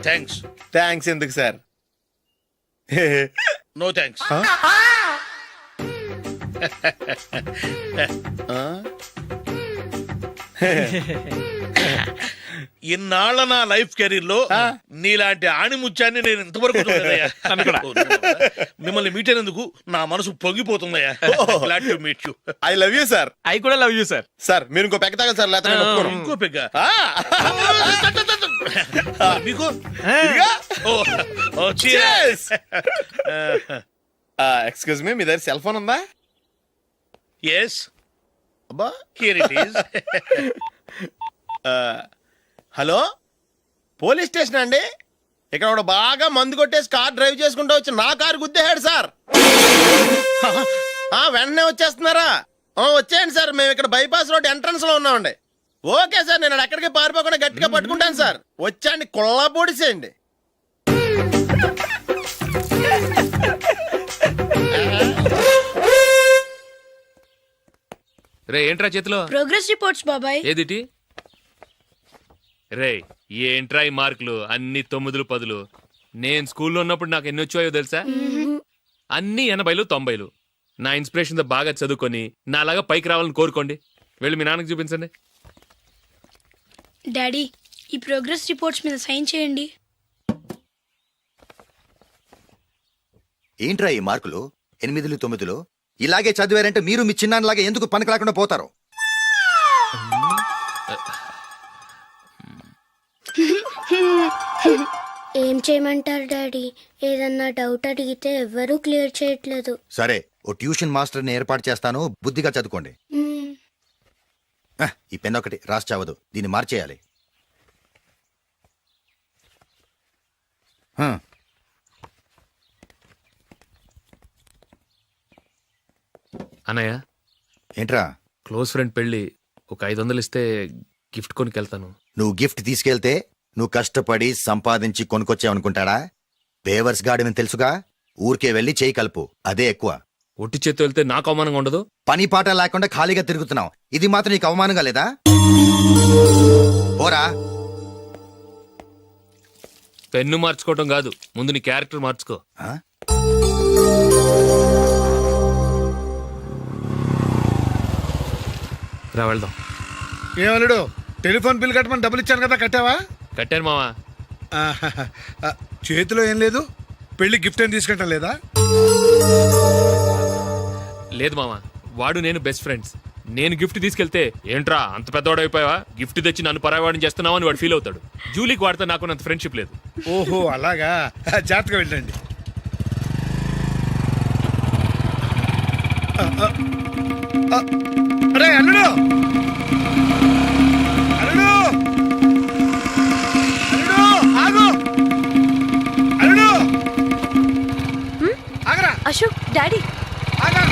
Thanks. Thanks ఎందుకు sir? No thanks. ఇన్నాళ్ళ నా లైఫ్ కెరీర్ లో నీలాంటి ఆణిముత్యాన్ని నేను ఇంతవరకు చూడలేదయ్యా. మిమ్మల్ని మీట్ అయినందుకు నా మనసు పొంగిపోతుందయ్యా. Glad to meet you. I love you sir. I కూడా లవ్ యూ సార్. సార్ మీరు ఇంకో పెక్క తాగండి సార్, లేకపోతే నేను ఒప్పుకోను. ఇంకో పెగ్గ మీకు? ఎక్స్క్యూజ్ మీ, మీ దగ్గర సెల్ ఫోన్ ఉందా? ఎస్, అబ్బా. Here it is. Hello, police station అండి. ఇక్కడ ఒకడు బాగా మందు కొట్టేసి కార్ డ్రైవ్ చేసుకుంటూ వచ్చి నా కారు గుద్దేశాడు సార్. వెంటనే వచ్చేస్తున్నారా? వచ్చేయండి సార్, మేము ఇక్కడ బైపాస్ రోడ్ ఎంట్రన్స్ లో ఉన్నామండి. ఓకే సార్, నేను ఎక్కడికి పారిపోకుండా గట్టిగా పట్టుకుంటాను సార్. వచ్చాండి, కుళ్ళ పొడిసేయండి. రే ఏంట్రా చేతిలో? ప్రోగ్రెస్ రిపోర్ట్స్ బాబాయ్. ఏదిటి? రే ఏంట్రా ఈ మార్కులు అన్ని 9లు 10లు? నేను స్కూల్లో ఉన్నప్పుడు నాకు ఎన్ని వచ్చాయో తెలుసా? అన్ని 80లు 90లు. నా ఇన్స్పిరేషన్ తో బాగా చదువుకొని నాలాగా పైకి రావాలని కోరుకోండి. వెళ్ళి మీ నాన్నకి చూపించండి. డాడీ, ఈ ప్రోగ్రెస్ రిపోర్ట్స్ మీద సైన్ చేయండి. ఏంట్రా ఈ మార్కులు 8లు 9లు? ఇలాగే చదివారంటే మీరు మీ చిన్నాన్నలాగా ఎందుకు పనికి రాకుండా పోతారు? ఏం చేయమంటారు డాడీ? ఏదన్నా డౌట్ అడిగితే ఎవ్వరూ క్లియర్ చేయట్లేదు. సరే, ఓ ట్యూషన్ మాస్టర్ని ఏర్పాటు చేస్తాను, బుద్ధిగా చదువుకోండి. ఈ పెన్ ఒకటి రాసి చావదు, దీన్ని మార్చేయాలి. అన్నయ్య, ఏంట్రా? క్లోజ్ ఫ్రెండ్ పెళ్లి, ఒక 500 ఇస్తే గిఫ్ట్ కొనుకెళ్తాను. నువ్వు గిఫ్ట్ తీసుకెళ్తే నువ్వు కష్టపడి సంపాదించి కొనుక్కొచ్చావనుకుంటాడా? బేవర్స్ గాడిని తెలుసుగా, ఊరికే వెళ్ళి చేయి కలుపు, అదే ఎక్కువ. ఒట్టి చేత్తో వెళ్తే నాకు అవమానంగా ఉండదు? పని పాట లేకుండా ఖాళీగా తిరుగుతున్నావు, ఇది మాత్రం నీకు అవమానంగా లేదా? పోరా. పెన్ను మార్చుకోవటం కాదు, ముందు నీ క్యారెక్టర్ మార్చుకో. రా వెళ్దాం. ఏమన్నాడు? టెలిఫోన్ బిల్ కట్టమని డబ్బులు ఇచ్చాను కదా, కట్టావా? కట్టాను మావా. చేతిలో ఏం లేదు, పెళ్లి గిఫ్ట్ ఏం తీసుకుంటా లేదా? లేదు మావా, వాడు నేను బెస్ట్ ఫ్రెండ్స్. నేను గిఫ్ట్ తీసుకెళ్తే ఏంట్రా అంత పెద్దవాడైపోయావా, గిఫ్ట్ తెచ్చి నన్ను పరాయవాడిని చేస్తున్నావు అని వాడు ఫీల్ అవుతాడు. జూలీకి వాడితే నాకు అంత ఫ్రెండ్షిప్ లేదు. ఓహో అలాగా, జాగ్రత్తగా వెళ్ళండి. అరే అల్లుడు, అల్లుడు, అల్లుడు, ఆగు, అల్లుడు, ఆగరా. అశోక్, డాడీ. ఆగు,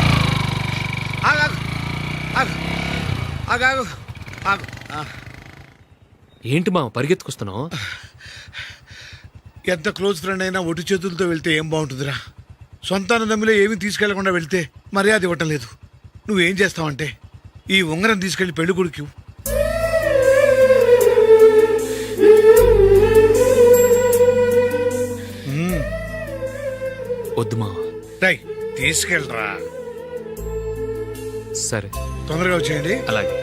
ఆగు, ఆగు, ఆగు, ఆగు. ఏంటి మావ పరిగెత్తుకొస్తున్నావు? ఎంత క్లోజ్ ఫ్రెండ్ అయినా ఒటి చేతులతో వెళ్తే ఏం బాగుంటుందిరా? సొంతాన నమ్మిలో ఏమీ తీసుకెళ్లకుండా వెళ్తే మర్యాద ఇవ్వటం లేదు. నువ్వేం చేస్తావంటే ఈ ఉంగరం తీసుకెళ్లి పెళ్లి కొడుకు. వద్దు మావ. రై తీసుకెళ్ళరా. సరే, తొందరగా వచ్చేయండి. అలాగే.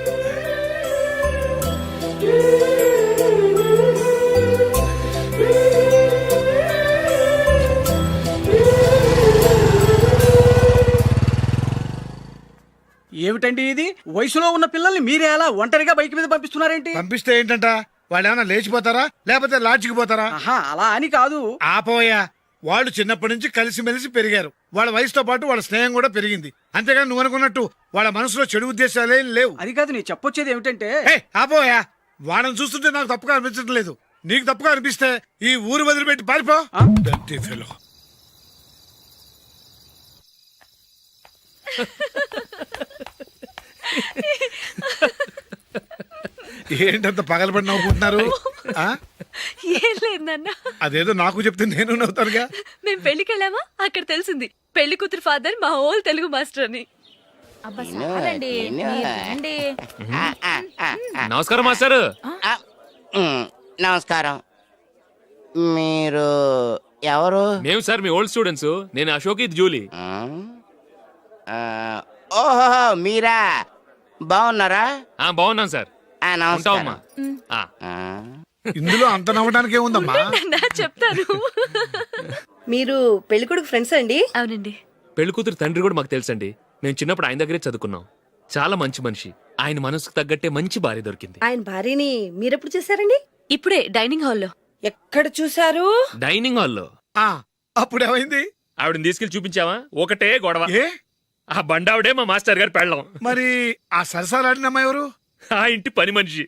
ఏమిటండి ఇది? వయసులో ఉన్న పిల్లల్ని మీరే అలా ఒంటరిగా బైక్ మీద పంపిస్తున్నారేంటి? పంపిస్తే ఏంటంట, వాళ్ళు ఏమైనా లేచిపోతారా లేకపోతే లాడ్జికి పోతారా? ఆహా, అలా అని కాదు. ఆపోయా, వాళ్ళు చిన్నప్పటి నుంచి కలిసిమెలిసి పెరిగారు. వాళ్ళ వయసుతో పాటు వాళ్ళ స్నేహం కూడా పెరిగింది. అంతేగాని నువ్వు అనుకున్నట్టు వాళ్ళ మనసులో చెడు ఉద్దేశాలేం లేవు. అది కాదు, నేను చెప్పొచ్చేది ఏమిటంటే, ఆపోయా, వాళ్ళని చూస్తుంటే నాకు తప్పుగా అనిపించడం లేదు. నీకు తప్పుగా అనిపిస్తే ఈ ఊరు వదిలిపెట్టి పారిపో. ఏంటంత పగలబడి నవ్వుకుంటున్నారు? ఏం లేదు నాన్న. అదేదో నాకు చెప్తే నేను నవ్వుతానుగా. మేము పెళ్లికి వెళ్ళామా, అక్కడ తెలిసింది పెళ్లి కూతురు ఫాదర్ మా హోల్ తెలుగు మాస్టర్ అని. నమస్కారం మాస్టర్. నమస్కారం. మీరు ఎవరు? మేము సార్ మీ ఓల్డ్ స్టూడెంట్స్. నేను అశోక్, ఇది జూలీ. ఓహో మీరా, బాగున్నారా? బాగున్నాం సార్. ఉంటావమ్మా. నమస్కారం. ఇందులో అంత నవ్వడానికి ఏముందమ్మా? నా చెప్తాను. మీరు పెళ్ళికొడుకు ఫ్రెండ్స్ అండి? అవునండి. పెళ్లి కూతురు తండ్రి కూడా మాకు తెలుసండి. మేము చిన్నప్పుడు ఆయన దగ్గరే చదువుకున్నాం. చాలా మంచి మనిషి. ఆయన మనసుకు తగ్గట్టే మంచి భార్య దొరికింది. ఆయన భార్యని మీరెప్పుడు చూసారండి? ఇప్పుడే డైనింగ్ హాల్లో. ఎక్కడ చూసారు? డైనింగ్ హాల్లో. అప్పుడు ఏమైంది? ఆవిడని తీసుకెళ్లి చూపించావా? ఒకటే గొడవ. ఏ ఆ బండావిడే మా మాస్టర్ గారు పెళ్ళం. మరి ఆ సరసాలాడినమ్మా ఎవరు? ఆ ఇంటి పని మనిషి.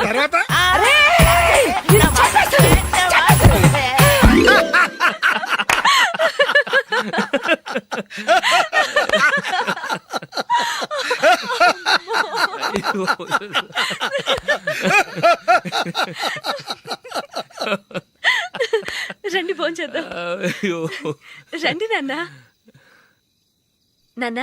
తర్వాత రండి ఫోన్ చేద్దాం. అయ్యో. రండి నాన్న. నాన్న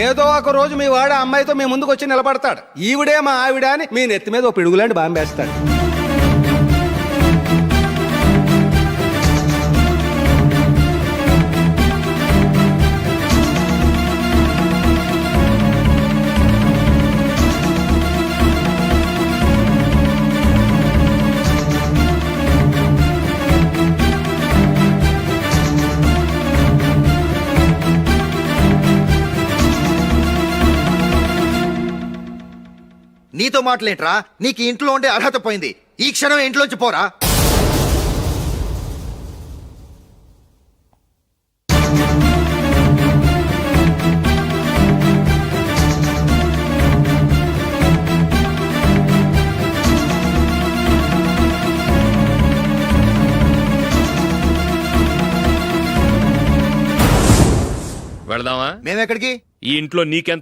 ఏదో ఒక రోజు మీ వాడు అమ్మాయితో మీ ముందుకు వచ్చి నిలబడతాడు. ఈవిడే మా ఆవిడ అని మీ నెత్తి మీద ఒక పిడుగులాంటి బాంబేస్తాడు. నీతో మాటలేంట్రా? నీకు ఇంట్లో ఉండే అర్హత పోయింది. ఈ క్షణం ఇంట్లోంచి పోరా. వెళదామా? మేమెక్కడికి? ఈ ఇంట్లో నీకెంత